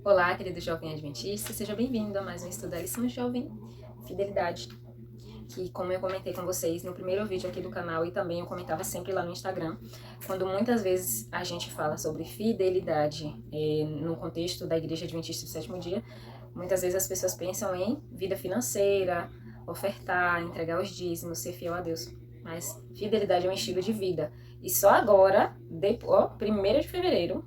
Olá, querido jovem adventista, seja bem-vindo a mais um estudo da lição jovem Fidelidade, que, como eu comentei com vocês no primeiro vídeo aqui do canal e também eu comentava sempre lá no Instagram, quando muitas vezes a gente fala sobre fidelidade no contexto da Igreja Adventista do Sétimo Dia, muitas vezes as pessoas pensam em vida financeira, ofertar, entregar os dízimos, ser fiel a Deus, mas fidelidade é um estilo de vida. E só agora, 1º de fevereiro,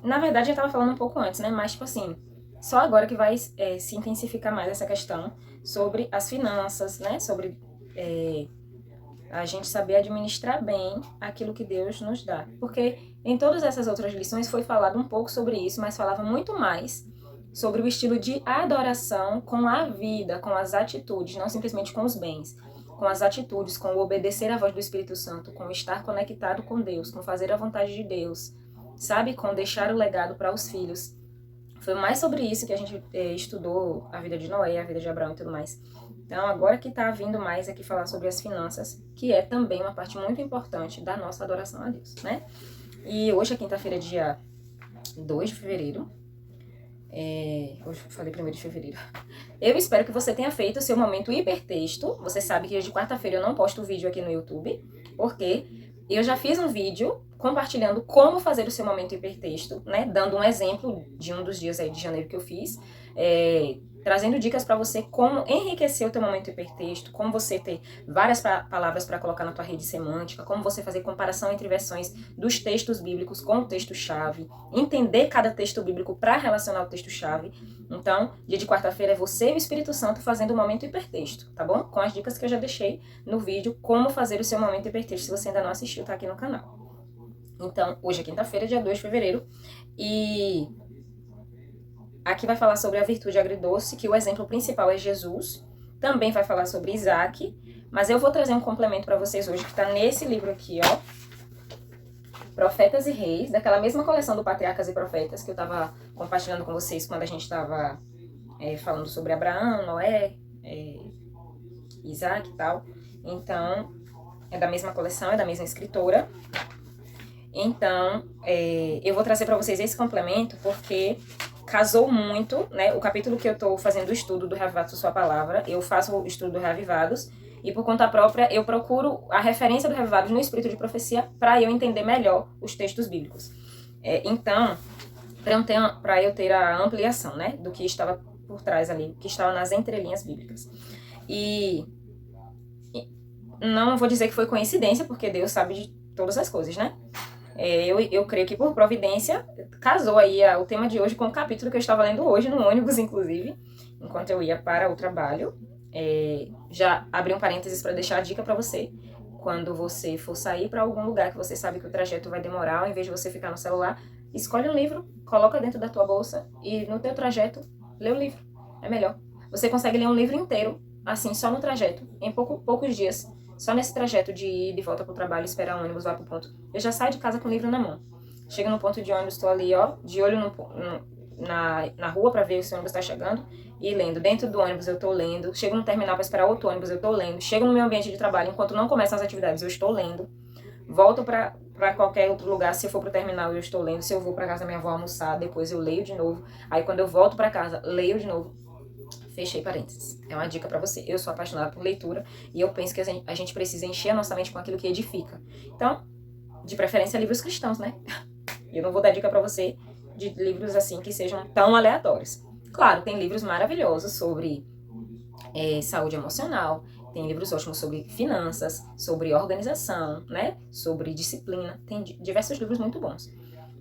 na verdade, eu tava falando um pouco antes, né? Mas, tipo assim, só agora que vai se intensificar mais essa questão sobre as finanças, né? Sobre a gente saber administrar bem aquilo que Deus nos dá. Porque em todas essas outras lições foi falado um pouco sobre isso, mas falava muito mais sobre o estilo de adoração com a vida, com as atitudes, não simplesmente com os bens. Com as atitudes, com o obedecer à voz do Espírito Santo, com o estar conectado com Deus, com fazer a vontade de Deus, sabe? Com deixar o legado para os filhos. Foi mais sobre isso que a gente estudou a vida de Noé, a vida de Abraão e tudo mais. Então, agora que está vindo mais aqui falar sobre as finanças, que é também uma parte muito importante da nossa adoração a Deus, né? E hoje é quinta-feira, dia 2 de fevereiro. Hoje eu falei 1º de fevereiro. Eu espero que você tenha feito o seu momento hipertexto. Você sabe que hoje de quarta-feira eu não posto vídeo aqui no YouTube, porque eu já fiz um vídeo compartilhando como fazer o seu momento hipertexto, né? Dando um exemplo de um dos dias aí de janeiro que eu fiz, trazendo dicas para você como enriquecer o teu momento hipertexto, como você ter várias palavras para colocar na tua rede semântica, como você fazer comparação entre versões dos textos bíblicos com o texto-chave, entender cada texto bíblico para relacionar o texto-chave. Então, dia de quarta-feira é você e o Espírito Santo fazendo o momento hipertexto, tá bom? Com as dicas que eu já deixei no vídeo, como fazer o seu momento hipertexto, se você ainda não assistiu, tá aqui no canal. Então, hoje é quinta-feira, dia 2 de fevereiro, e aqui vai falar sobre a virtude agridoce, que o exemplo principal é Jesus. Também vai falar sobre Isaac, mas eu vou trazer um complemento para vocês hoje, que está nesse livro aqui, ó. Profetas e Reis, daquela mesma coleção do Patriarcas e Profetas, que eu estava compartilhando com vocês quando a gente estava falando sobre Abraão, Noé, Isaac e tal. Então, é da mesma coleção, é da mesma escritora. Então, eu vou trazer para vocês esse complemento, porque casou muito, né? O capítulo que eu estou fazendo o estudo do Reavivados Sua Palavra, eu faço o estudo do Reavivados, e por conta própria eu procuro a referência do Reavivados no Espírito de Profecia para eu entender melhor os textos bíblicos. Então, para eu ter a ampliação, né? Do que estava por trás ali, que estava nas entrelinhas bíblicas. E não vou dizer que foi coincidência, porque Deus sabe de todas as coisas, né? Eu creio que por providência casou aí o tema de hoje com o capítulo que eu estava lendo hoje, no ônibus, inclusive, enquanto eu ia para o trabalho. Já abri um parênteses para deixar a dica para você. Quando você for sair para algum lugar que você sabe que o trajeto vai demorar, ao invés de você ficar no celular, escolhe um livro, coloca dentro da tua bolsa e no teu trajeto, lê o livro. É melhor. Você consegue ler um livro inteiro, assim, só no trajeto, em poucos dias. Só nesse trajeto de ir de volta pro trabalho, esperar o ônibus, vai pro ponto. Eu já saio de casa com o livro na mão. Chego no ponto de ônibus, tô ali, ó, de olho na rua pra ver se o ônibus tá chegando e lendo. Dentro do ônibus eu tô lendo. Chego no terminal pra esperar outro ônibus, eu tô lendo. Chego no meu ambiente de trabalho, enquanto não começam as atividades, eu estou lendo. Volto pra qualquer outro lugar, se eu for pro terminal, eu estou lendo. Se eu vou pra casa da minha avó almoçar, depois eu leio de novo. Aí quando eu volto pra casa, leio de novo. Fechei parênteses. É uma dica pra você. Eu sou apaixonada por leitura e eu penso que a gente precisa encher a nossa mente com aquilo que edifica. Então, de preferência, livros cristãos, né? E eu não vou dar dica pra você de livros assim que sejam tão aleatórios. Claro, tem livros maravilhosos sobre saúde emocional, tem livros ótimos sobre finanças, sobre organização, né? Sobre disciplina. Tem diversos livros muito bons.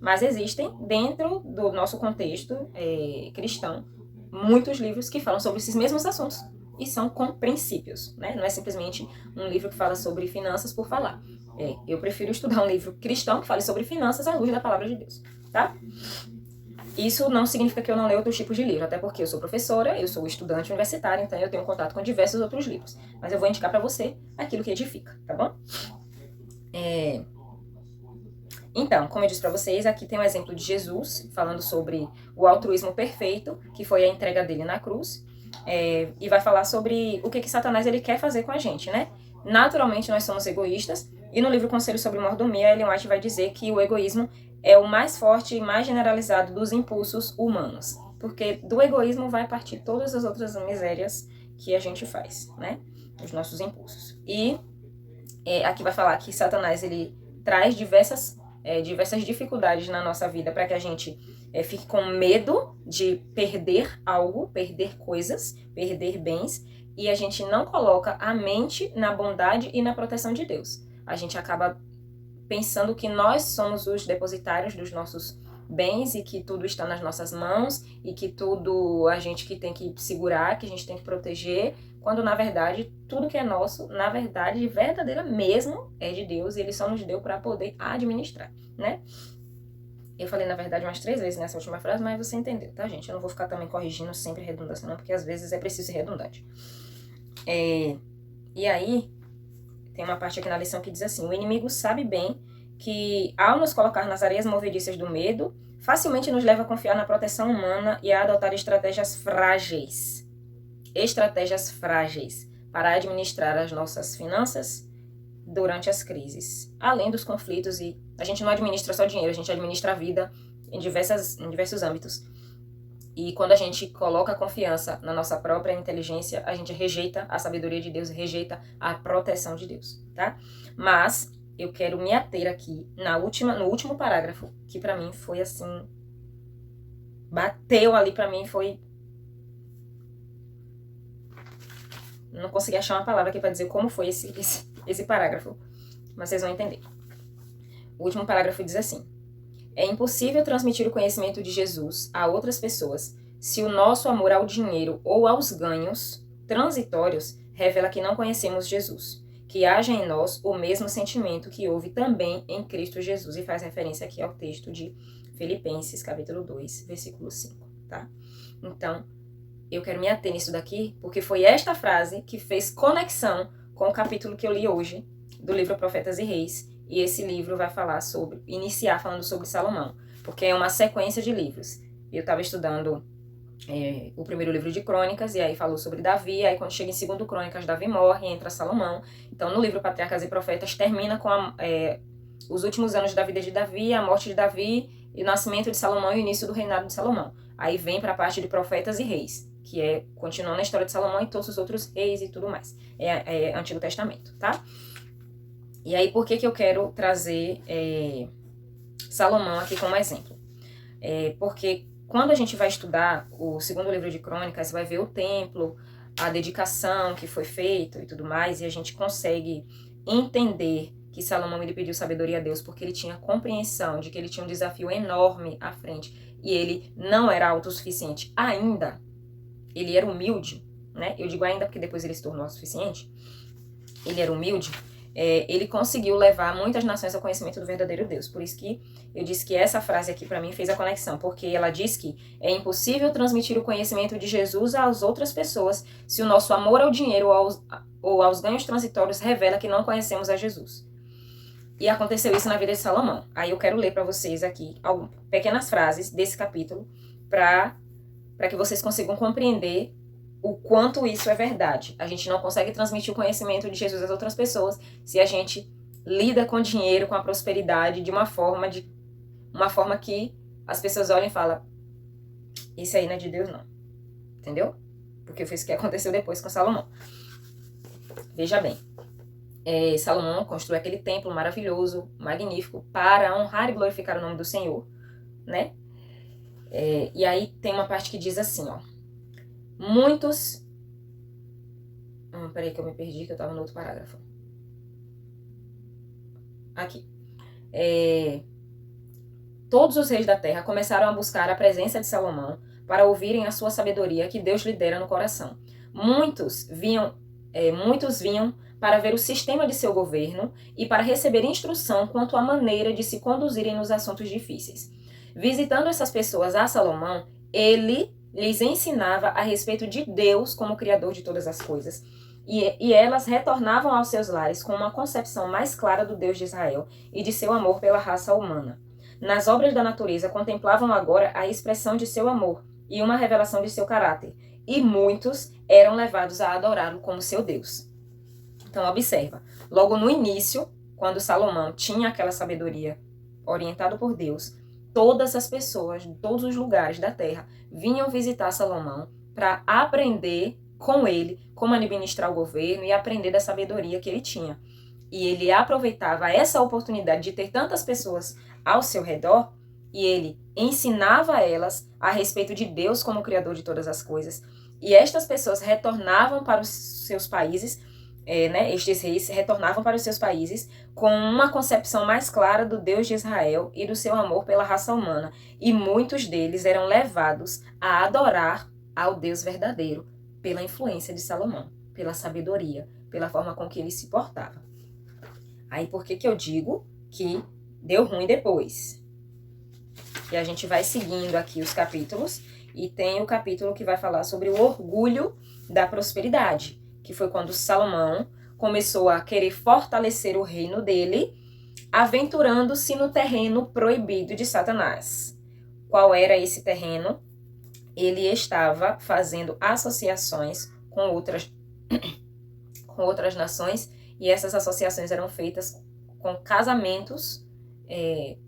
Mas existem, dentro do nosso contexto cristão, muitos livros que falam sobre esses mesmos assuntos e são com princípios, né? Não é simplesmente um livro que fala sobre finanças por falar. Eu prefiro estudar um livro cristão que fale sobre finanças à luz da palavra de Deus, tá? Isso não significa que eu não leio outros tipos de livro, até porque eu sou professora, eu sou estudante universitária, então eu tenho contato com diversos outros livros. Mas eu vou indicar para você aquilo que edifica, tá bom? Então, como eu disse para vocês, aqui tem um exemplo de Jesus, falando sobre o altruísmo perfeito, que foi a entrega dele na cruz, e vai falar sobre o que Satanás ele quer fazer com a gente, né? Naturalmente, nós somos egoístas, e no livro Conselho sobre Mordomia, Ellen White vai dizer que o egoísmo é o mais forte e mais generalizado dos impulsos humanos. Porque do egoísmo vai partir todas as outras misérias que a gente faz, né? Os nossos impulsos. E aqui vai falar que Satanás, ele traz diversas dificuldades na nossa vida para que a gente fique com medo de perder algo, perder coisas, perder bens, e a gente não coloca a mente na bondade e na proteção de Deus. A gente acaba pensando que nós somos os depositários dos nossos bens e que tudo está nas nossas mãos e que tudo a gente que tem que segurar, que a gente tem que proteger, quando na verdade tudo que é nosso, na verdade, verdadeira mesmo, é de Deus e Ele só nos deu para poder administrar, né? Eu falei na verdade umas 3 vezes nessa última frase, mas você entendeu, tá, gente? Eu não vou ficar também corrigindo sempre redundância não, porque às vezes é preciso ser redundante. E aí, tem uma parte aqui na lição que diz assim: o inimigo sabe bem que, ao nos colocar nas areias movediças do medo, facilmente nos leva a confiar na proteção humana e a adotar estratégias frágeis para administrar as nossas finanças durante as crises, além dos conflitos. E a gente não administra só dinheiro, a gente administra a vida em diversos âmbitos. E quando a gente coloca a confiança na nossa própria inteligência, a gente rejeita a sabedoria de Deus, rejeita a proteção de Deus, tá? Mas eu quero me ater aqui no último parágrafo, que pra mim foi assim, bateu ali pra mim, foi... Não consegui achar uma palavra aqui pra dizer como foi esse parágrafo, mas vocês vão entender. O último parágrafo diz assim: é impossível transmitir o conhecimento de Jesus a outras pessoas se o nosso amor ao dinheiro ou aos ganhos transitórios revela que não conhecemos Jesus, que haja em nós o mesmo sentimento que houve também em Cristo Jesus. E faz referência aqui ao texto de Filipenses, capítulo 2, versículo 5, tá? Então, eu quero me ater nisso daqui, porque foi esta frase que fez conexão com o capítulo que eu li hoje, do livro Profetas e Reis. E esse livro vai iniciar falando sobre Salomão, porque é uma sequência de livros. Eu estava estudando o primeiro livro de Crônicas, e aí falou sobre Davi, aí quando chega em 2 Crônicas, Davi morre, entra Salomão. Então, no livro Patriarcas e Profetas, termina com os últimos anos da vida de Davi, a morte de Davi, e o nascimento de Salomão e o início do reinado de Salomão. Aí vem para a parte de Profetas e Reis, que é continuando a história de Salomão e todos os outros reis e tudo mais. É Antigo Testamento, tá? E aí, por que eu quero trazer Salomão aqui como exemplo? Porque quando a gente vai estudar o 2º livro de Crônicas, você vai ver o templo, a dedicação que foi feita e tudo mais, e a gente consegue entender que Salomão ele pediu sabedoria a Deus porque ele tinha compreensão de que ele tinha um desafio enorme à frente e ele não era autossuficiente ainda. Ele era humilde, né? Eu digo ainda porque depois ele se tornou autossuficiente. Ele era humilde. Ele conseguiu levar muitas nações ao conhecimento do verdadeiro Deus. Por isso que eu disse que essa frase aqui para mim fez a conexão, porque ela diz que é impossível transmitir o conhecimento de Jesus às outras pessoas se o nosso amor ao dinheiro ou aos ganhos transitórios revela que não conhecemos a Jesus. E aconteceu isso na vida de Salomão. Aí eu quero ler para vocês aqui pequenas frases desse capítulo para que vocês consigam compreender o quanto isso é verdade. A gente não consegue transmitir o conhecimento de Jesus às outras pessoas se a gente lida com dinheiro, com a prosperidade de uma forma que as pessoas olham e falam: isso aí não é de Deus não. Entendeu? Porque foi isso que aconteceu depois com Salomão. Veja bem, Salomão construiu aquele templo maravilhoso, magnífico, para honrar e glorificar o nome do Senhor, né? E aí tem uma parte que diz assim, ó: muitos... peraí que eu me perdi, que eu estava no outro parágrafo. Aqui. Todos os reis da terra começaram a buscar a presença de Salomão para ouvirem a sua sabedoria que Deus lhe dera no coração. Muitos vinham para ver o sistema de seu governo e para receber instrução quanto à maneira de se conduzirem nos assuntos difíceis. Visitando essas pessoas a Salomão, ele lhes ensinava a respeito de Deus como Criador de todas as coisas, e elas retornavam aos seus lares com uma concepção mais clara do Deus de Israel e de seu amor pela raça humana. Nas obras da natureza contemplavam agora a expressão de seu amor e uma revelação de seu caráter, e muitos eram levados a adorá-lo como seu Deus. Então observa, logo no início, quando Salomão tinha aquela sabedoria orientado por Deus, todas as pessoas de todos os lugares da terra vinham visitar Salomão para aprender com ele como administrar o governo e aprender da sabedoria que ele tinha. E ele aproveitava essa oportunidade de ter tantas pessoas ao seu redor e ele ensinava elas a respeito de Deus como Criador de todas as coisas. E estas pessoas retornavam para os seus países, estes reis retornavam para os seus países com uma concepção mais clara do Deus de Israel e do seu amor pela raça humana. E muitos deles eram levados a adorar ao Deus verdadeiro pela influência de Salomão, pela sabedoria, pela forma com que ele se portava. Aí por que eu digo que deu ruim depois? E a gente vai seguindo aqui os capítulos, e tem o capítulo que vai falar sobre o orgulho da prosperidade, que foi quando Salomão começou a querer fortalecer o reino dele, aventurando-se no terreno proibido de Satanás. Qual era esse terreno? Ele estava fazendo associações com outras nações, e essas associações eram feitas com casamentos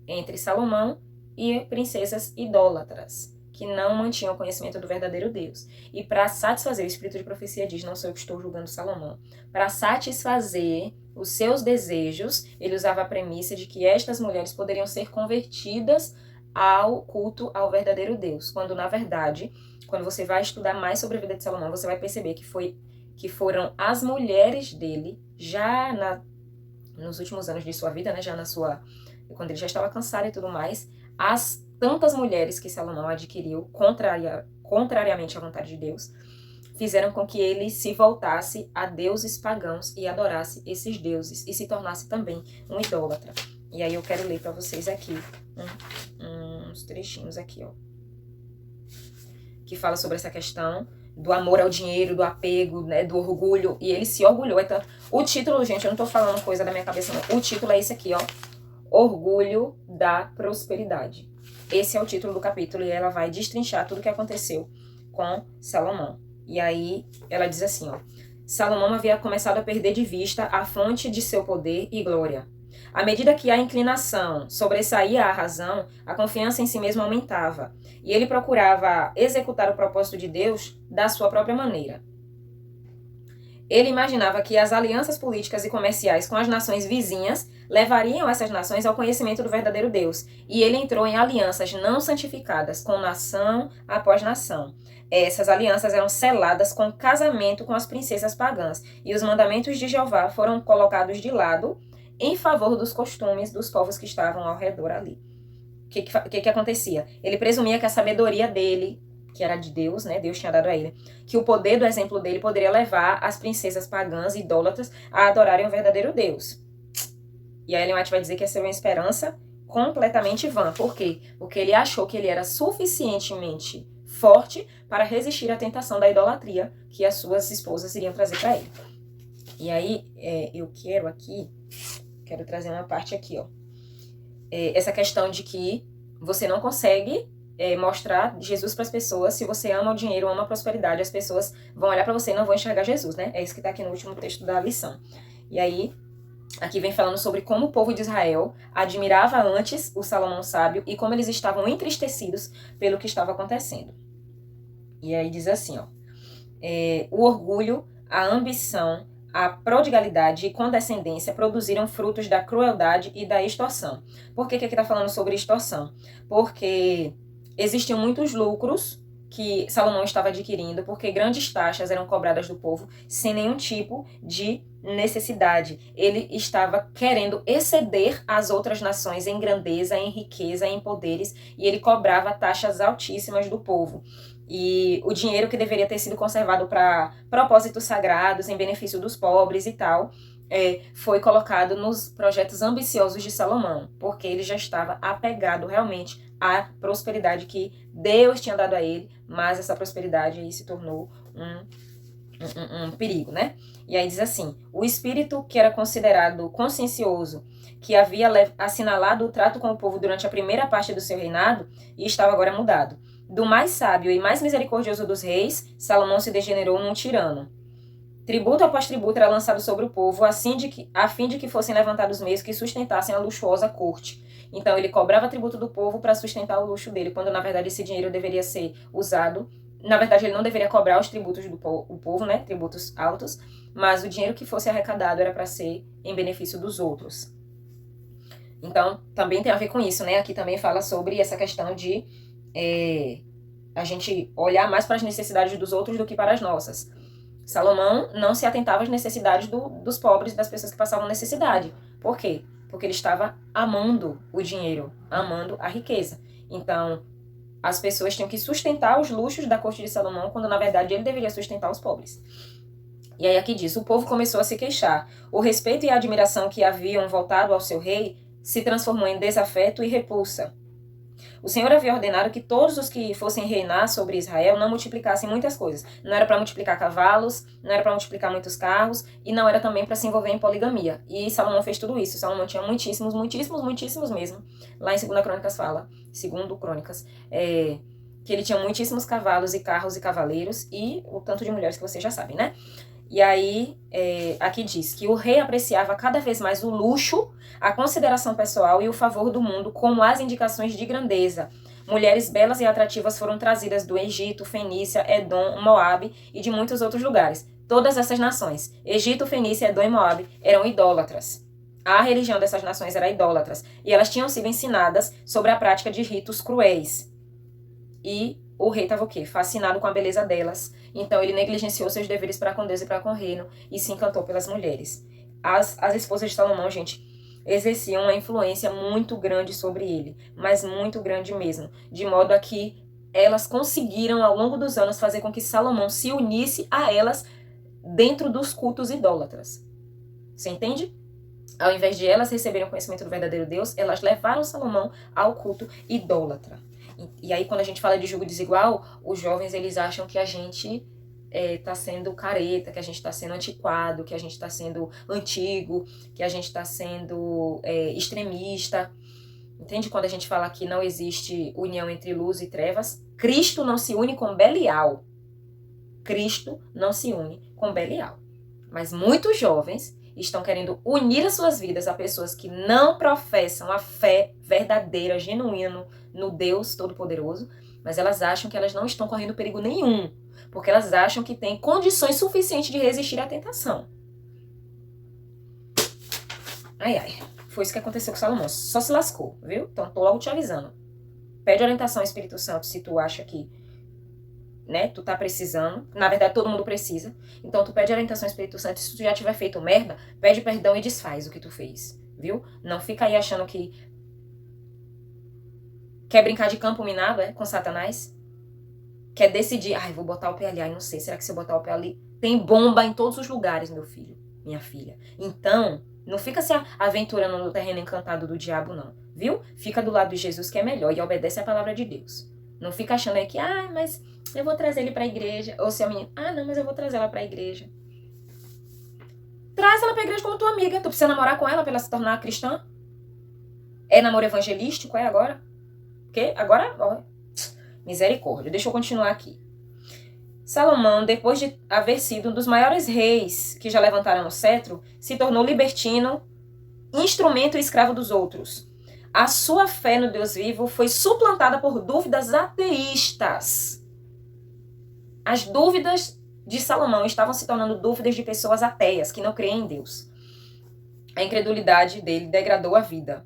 entre Salomão e princesas idólatras, que não mantinham conhecimento do verdadeiro Deus. E para satisfazer, o espírito de profecia diz, não sou eu que estou julgando Salomão, para satisfazer os seus desejos, ele usava a premissa de que estas mulheres poderiam ser convertidas ao culto ao verdadeiro Deus, quando na verdade, quando você vai estudar mais sobre a vida de Salomão, você vai perceber que foram as mulheres dele, nos últimos anos de sua vida, quando ele já estava cansado e tudo mais, as tantas mulheres que Salomão adquiriu, contrariamente à vontade de Deus, fizeram com que ele se voltasse a deuses pagãos e adorasse esses deuses, e se tornasse também um idólatra. E aí eu quero ler para vocês aqui uns trechinhos aqui, ó, que fala sobre essa questão do amor ao dinheiro, do apego, né, do orgulho, e ele se orgulhou. Então, o título, gente, eu não tô falando coisa da minha cabeça, não. O título é esse aqui, ó, Orgulho da Prosperidade. Esse é o título do capítulo, e ela vai destrinchar tudo o que aconteceu com Salomão. E aí, ela diz assim, ó, Salomão havia começado a perder de vista a fonte de seu poder e glória. À medida que a inclinação sobressaía a razão, a confiança em si mesmo aumentava, e ele procurava executar o propósito de Deus da sua própria maneira. Ele imaginava que as alianças políticas e comerciais com as nações vizinhas levariam essas nações ao conhecimento do verdadeiro Deus, e ele entrou em alianças não santificadas com nação após nação. Essas alianças eram seladas com casamento com as princesas pagãs, e os mandamentos de Jeová foram colocados de lado em favor dos costumes dos povos que estavam ao redor ali. O que acontecia? Ele presumia que a sabedoria dele, que era de Deus, né? Deus tinha dado a ele, que o poder do exemplo dele poderia levar as princesas pagãs e idólatras a adorarem o verdadeiro Deus. E a Ellen White vai dizer que essa é uma esperança completamente vã. Por quê? Porque ele achou que ele era suficientemente forte para resistir à tentação da idolatria que as suas esposas iriam trazer para ele. E aí, eu quero trazer uma parte aqui, ó. Essa questão de que você não consegue mostrar Jesus para as pessoas se você ama o dinheiro, ama a prosperidade. As pessoas vão olhar para você e não vão enxergar Jesus, né? É isso que está aqui no último texto da lição. E aí, aqui vem falando sobre como o povo de Israel admirava antes o Salomão sábio e como eles estavam entristecidos pelo que estava acontecendo. E aí diz assim, ó, o orgulho, a ambição, a prodigalidade e condescendência produziram frutos da crueldade e da extorsão. Por que aqui está falando sobre extorsão? Porque existiam muitos lucros que Salomão estava adquirindo, porque grandes taxas eram cobradas do povo sem nenhum tipo de necessidade. Ele estava querendo exceder as outras nações em grandeza, em riqueza, em poderes, e ele cobrava taxas altíssimas do povo. E o dinheiro que deveria ter sido conservado para propósitos sagrados, em benefício dos pobres e tal, foi colocado nos projetos ambiciosos de Salomão, porque ele já estava apegado realmente à prosperidade que Deus tinha dado a ele, mas essa prosperidade aí se tornou um perigo, né? E aí diz assim, o espírito que era considerado consciencioso, que havia assinalado o trato com o povo durante a primeira parte do seu reinado, e estava agora mudado. Do mais sábio e mais misericordioso dos reis, Salomão se degenerou num tirano. Tributo após tributo era lançado sobre o povo, a fim de que fossem levantados meios que sustentassem a luxuosa corte. Então, ele cobrava tributo do povo para sustentar o luxo dele, quando, na verdade, esse dinheiro deveria ser usado. Na verdade, ele não deveria cobrar os tributos do povo, né? Tributos altos, mas o dinheiro que fosse arrecadado era para ser em benefício dos outros. Então, também tem a ver com isso, né? Aqui também fala sobre essa questão de a gente olhar mais para as necessidades dos outros do que para as nossas. Salomão não se atentava às necessidades dos pobres, das pessoas que passavam necessidade. Por quê? Porque ele estava amando o dinheiro, amando a riqueza. Então, as pessoas tinham que sustentar os luxos da corte de Salomão, quando na verdade ele deveria sustentar os pobres. E aí aqui diz, o povo começou a se queixar. O respeito e a admiração que haviam voltado ao seu rei se transformou em desafeto e repulsa. O Senhor havia ordenado que todos os que fossem reinar sobre Israel não multiplicassem muitas coisas. Não era para multiplicar cavalos, não era para multiplicar muitos carros, e não era também para se envolver em poligamia. E Salomão fez tudo isso. Salomão tinha muitíssimos, muitíssimos, muitíssimos mesmo. Lá em 2 Crônicas fala, 2 Crônicas, que ele tinha muitíssimos cavalos e carros e cavaleiros, e o tanto de mulheres que vocês já sabem, né? E aí, aqui diz que o rei apreciava cada vez mais o luxo, a consideração pessoal e o favor do mundo como as indicações de grandeza. Mulheres belas e atrativas foram trazidas do Egito, Fenícia, Edom, Moabe e de muitos outros lugares. Todas essas nações, Egito, Fenícia, Edom e Moabe, eram idólatras. A religião dessas nações era idólatras. E elas tinham sido ensinadas sobre a prática de ritos cruéis. E o rei estava o quê? Fascinado com a beleza delas. Então ele negligenciou seus deveres para com Deus e para com o reino e se encantou pelas mulheres. As esposas de Salomão, gente, exerciam uma influência muito grande sobre ele, mas muito grande mesmo, de modo a que elas conseguiram ao longo dos anos fazer com que Salomão se unisse a elas dentro dos cultos idólatras. Você entende? Ao invés de elas receberem o conhecimento do verdadeiro Deus, elas levaram Salomão ao culto idólatra. E aí, quando a gente fala de julgo desigual, os jovens, eles acham que a gente está sendo careta, que a gente está sendo antiquado, que a gente está sendo antigo, que a gente está sendo extremista. Entende? Quando a gente fala que não existe união entre luz e trevas, Cristo não se une com Belial. Cristo não se une com Belial. Mas muitos jovens estão querendo unir as suas vidas a pessoas que não professam a fé verdadeira, genuína no Deus Todo-Poderoso, mas elas acham que elas não estão correndo perigo nenhum, porque elas acham que têm condições suficientes de resistir à tentação. Ai, ai. Foi isso que aconteceu com Salomão. Só se lascou, viu? Então, tô logo te avisando. Pede orientação ao Espírito Santo se tu acha que, né, tu tá precisando. Na verdade, todo mundo precisa. Então, tu pede orientação ao Espírito Santo. Se tu já tiver feito merda, pede perdão e desfaz o que tu fez, viu? Não fica aí achando que quer brincar de campo minado, com Satanás? Quer decidir, vou botar o pé ali, não sei, será que se eu botar o pé ali? Tem bomba em todos os lugares, meu filho, minha filha. Então, não fica se aventurando no terreno encantado do diabo, não, viu? Fica do lado de Jesus, que é melhor, e obedece a palavra de Deus. Não fica achando aí que, mas eu vou trazer ele pra igreja. Ou se a menina, não, mas eu vou trazer ela pra igreja. Traz ela pra igreja como tua amiga. Tu precisa namorar com ela pra ela se tornar cristã? É namoro evangelístico, agora? Porque agora, misericórdia. Deixa eu continuar aqui. Salomão, depois de haver sido um dos maiores reis que já levantaram o cetro, se tornou libertino, instrumento e escravo dos outros. A sua fé no Deus vivo foi suplantada por dúvidas ateístas. As dúvidas de Salomão estavam se tornando dúvidas de pessoas ateias, que não creem em Deus. A incredulidade dele degradou a vida.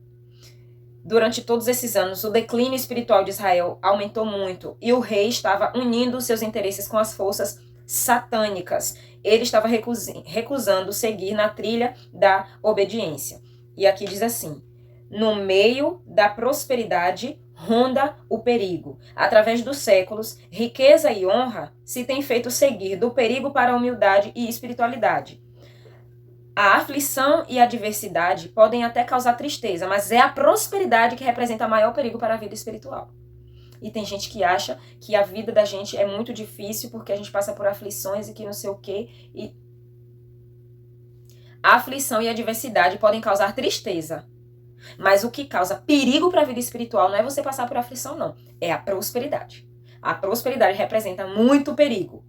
Durante todos esses anos, o declínio espiritual de Israel aumentou muito e o rei estava unindo seus interesses com as forças satânicas. Ele estava recusando seguir na trilha da obediência. E aqui diz assim: no meio da prosperidade ronda o perigo. Através dos séculos, riqueza e honra se têm feito seguir do perigo para a humildade e espiritualidade. A aflição e a adversidade podem até causar tristeza, mas é a prosperidade que representa maior perigo para a vida espiritual. E tem gente que acha que a vida da gente é muito difícil porque a gente passa por aflições e que não sei o quê. E a aflição e a adversidade podem causar tristeza. Mas o que causa perigo para a vida espiritual não é você passar por aflição, não. É a prosperidade. A prosperidade representa muito perigo.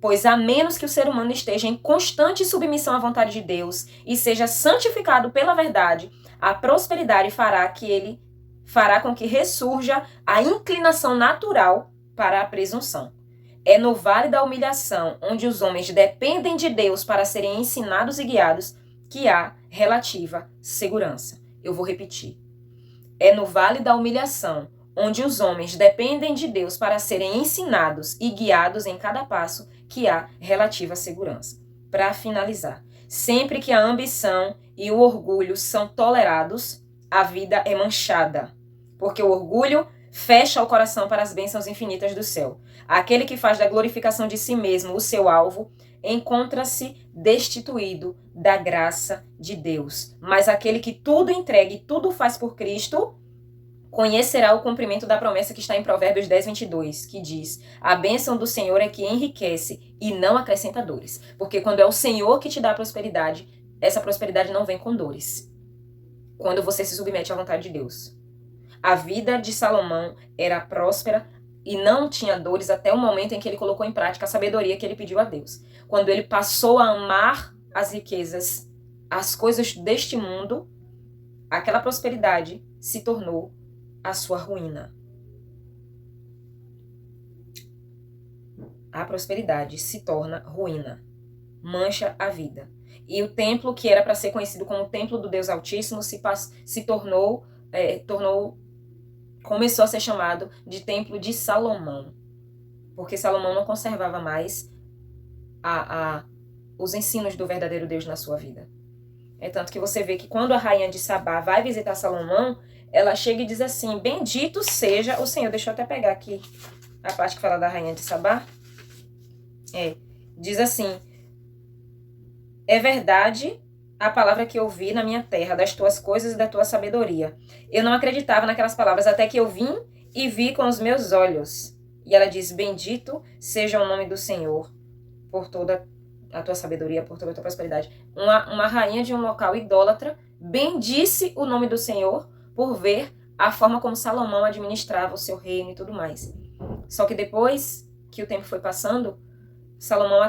Pois a menos que o ser humano esteja em constante submissão à vontade de Deus e seja santificado pela verdade, a prosperidade fará com que ressurja a inclinação natural para a presunção. É no vale da humilhação, onde os homens dependem de Deus para serem ensinados e guiados, que há relativa segurança. Eu vou repetir. É no vale da humilhação, onde os homens dependem de Deus para serem ensinados e guiados em cada passo, que há relativa segurança. Para finalizar, sempre que a ambição e o orgulho são tolerados, a vida é manchada, porque o orgulho fecha o coração para as bênçãos infinitas do céu. Aquele que faz da glorificação de si mesmo o seu alvo, encontra-se destituído da graça de Deus. Mas aquele que tudo entrega e tudo faz por Cristo, conhecerá o cumprimento da promessa que está em Provérbios 10, 22, que diz: a bênção do Senhor é que enriquece e não acrescenta dores. Porque quando é o Senhor que te dá a prosperidade, essa prosperidade não vem com dores. Quando você se submete à vontade de Deus. A vida de Salomão era próspera e não tinha dores até o momento em que ele colocou em prática a sabedoria que ele pediu a Deus. Quando ele passou a amar as riquezas, as coisas deste mundo, aquela prosperidade se tornou a sua ruína. A prosperidade se torna ruína, mancha a vida. E o templo que era para ser conhecido como o templo do Deus Altíssimo começou a ser chamado de templo de Salomão, porque Salomão não conservava mais os ensinos do verdadeiro Deus na sua vida. É tanto que você vê que quando a rainha de Sabá vai visitar Salomão, ela chega e diz assim: bendito seja o Senhor. Deixa eu até pegar aqui a parte que fala da rainha de Sabá. Diz assim: é verdade a palavra que eu ouvi na minha terra, das tuas coisas e da tua sabedoria. Eu não acreditava naquelas palavras até que eu vim e vi com os meus olhos. E ela diz: bendito seja o nome do Senhor por toda a tua sabedoria, por toda a tua prosperidade. Uma rainha de um local idólatra bendisse o nome do Senhor por ver a forma como Salomão administrava o seu reino e tudo mais. Só que depois que o tempo foi passando, Salomão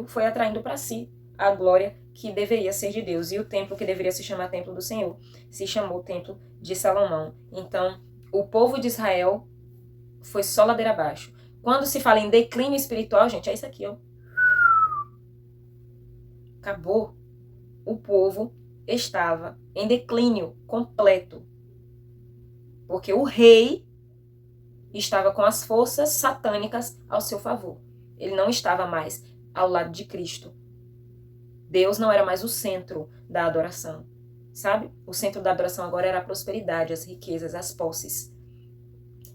foi atraindo para si a glória que deveria ser de Deus. E o templo que deveria se chamar Templo do Senhor se chamou Templo de Salomão. Então, o povo de Israel foi só ladeira abaixo. Quando se fala em declínio espiritual, gente, é isso aqui, ó. Acabou. O povo estava em declínio completo. Porque o rei estava com as forças satânicas ao seu favor. Ele não estava mais ao lado de Cristo. Deus não era mais o centro da adoração, sabe? O centro da adoração agora era a prosperidade, as riquezas, as posses.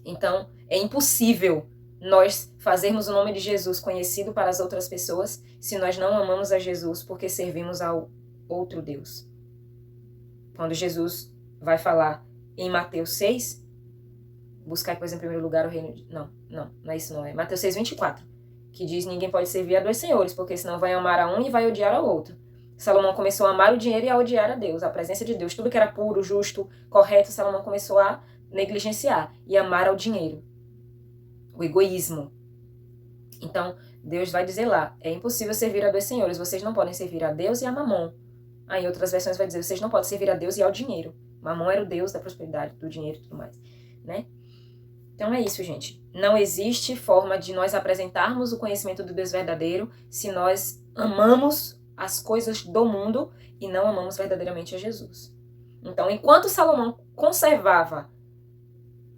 Então, é impossível nós fazermos o nome de Jesus conhecido para as outras pessoas se nós não amamos a Jesus porque servimos ao outro Deus. Quando Jesus vai falar em Mateus 6, buscar, pois, em primeiro lugar o reino de... Não é isso não, é Mateus 6, 24, que diz: ninguém pode servir a dois senhores, porque senão vai amar a um e vai odiar ao outro. Salomão começou a amar o dinheiro e a odiar a Deus, a presença de Deus. Tudo que era puro, justo, correto, Salomão começou a negligenciar e amar ao dinheiro. O egoísmo. Então, Deus vai dizer lá: é impossível servir a dois senhores, vocês não podem servir a Deus e a Mamon. Aí em outras versões vai dizer: vocês não podem servir a Deus e ao dinheiro. Mamon era o Deus da prosperidade, do dinheiro e tudo mais, né? Então é isso, gente. Não existe forma de nós apresentarmos o conhecimento do Deus verdadeiro se nós amamos as coisas do mundo e não amamos verdadeiramente a Jesus. Então, enquanto Salomão conservava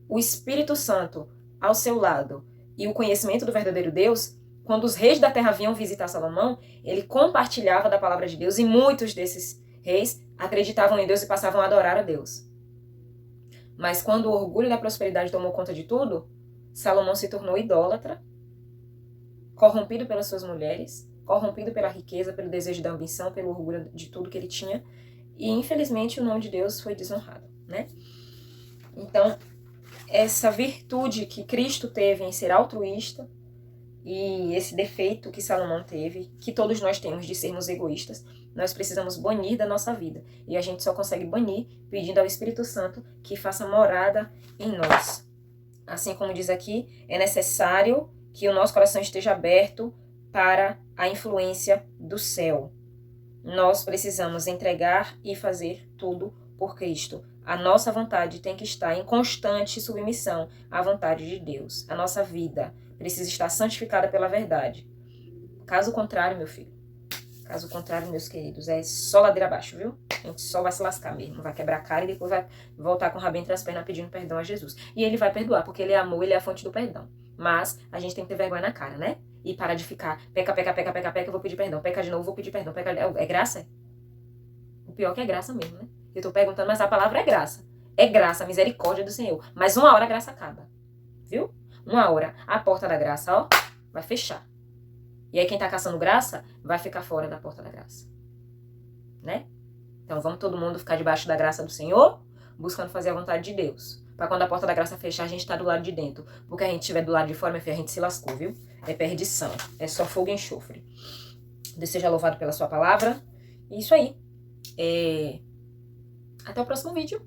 o Espírito Santo ao seu lado e o conhecimento do verdadeiro Deus, quando os reis da terra vinham visitar Salomão, ele compartilhava da palavra de Deus e muitos desses reis acreditavam em Deus e passavam a adorar a Deus. Mas quando o orgulho da prosperidade tomou conta de tudo, Salomão se tornou idólatra, corrompido pelas suas mulheres, corrompido pela riqueza, pelo desejo da ambição, pelo orgulho de tudo que ele tinha. E, infelizmente, o nome de Deus foi desonrado, né? Então, essa virtude que Cristo teve em ser altruísta e esse defeito que Salomão teve, que todos nós temos de sermos egoístas, nós precisamos banir da nossa vida. E a gente só consegue banir pedindo ao Espírito Santo que faça morada em nós. Assim como diz aqui, é necessário que o nosso coração esteja aberto para a influência do céu. Nós precisamos entregar e fazer tudo por Cristo. A nossa vontade tem que estar em constante submissão à vontade de Deus. A nossa vida precisa estar santificada pela verdade. Caso contrário, meu filho, caso contrário, meus queridos, é só ladeira abaixo, viu? A gente só vai se lascar mesmo, vai quebrar a cara e depois vai voltar com o rabinho entre as pernas pedindo perdão a Jesus. E ele vai perdoar, porque ele é amor, ele é a fonte do perdão. Mas a gente tem que ter vergonha na cara, né? E parar de ficar, peca, eu vou pedir perdão, peca de novo, vou pedir perdão, peca... É graça? O pior que é graça mesmo, né? Eu tô perguntando, mas a palavra é graça. É graça, a misericórdia do Senhor. Mas uma hora a graça acaba, viu? Uma hora a porta da graça, ó, vai fechar. E aí quem tá caçando graça vai ficar fora da porta da graça, né? Então vamos todo mundo ficar debaixo da graça do Senhor, buscando fazer a vontade de Deus. Pra quando a porta da graça fechar, a gente tá do lado de dentro. Porque a gente estiver do lado de fora, minha filha, a gente se lascou, viu? É perdição, é só fogo e enxofre. Deus seja louvado pela sua palavra. E isso aí. Até o próximo vídeo.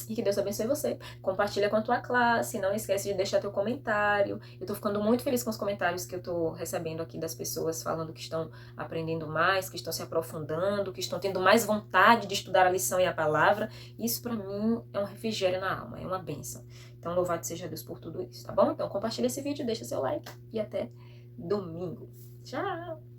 E que Deus abençoe você. Compartilha com a tua classe. Não esquece de deixar teu comentário. Eu tô ficando muito feliz com os comentários que eu tô recebendo aqui das pessoas falando que estão aprendendo mais, que estão se aprofundando, que estão tendo mais vontade de estudar a lição e a palavra. Isso pra mim é um refrigério na alma, é uma bênção. Então louvado seja Deus por tudo isso, tá bom? Então compartilha esse vídeo, deixa seu like e até domingo. Tchau!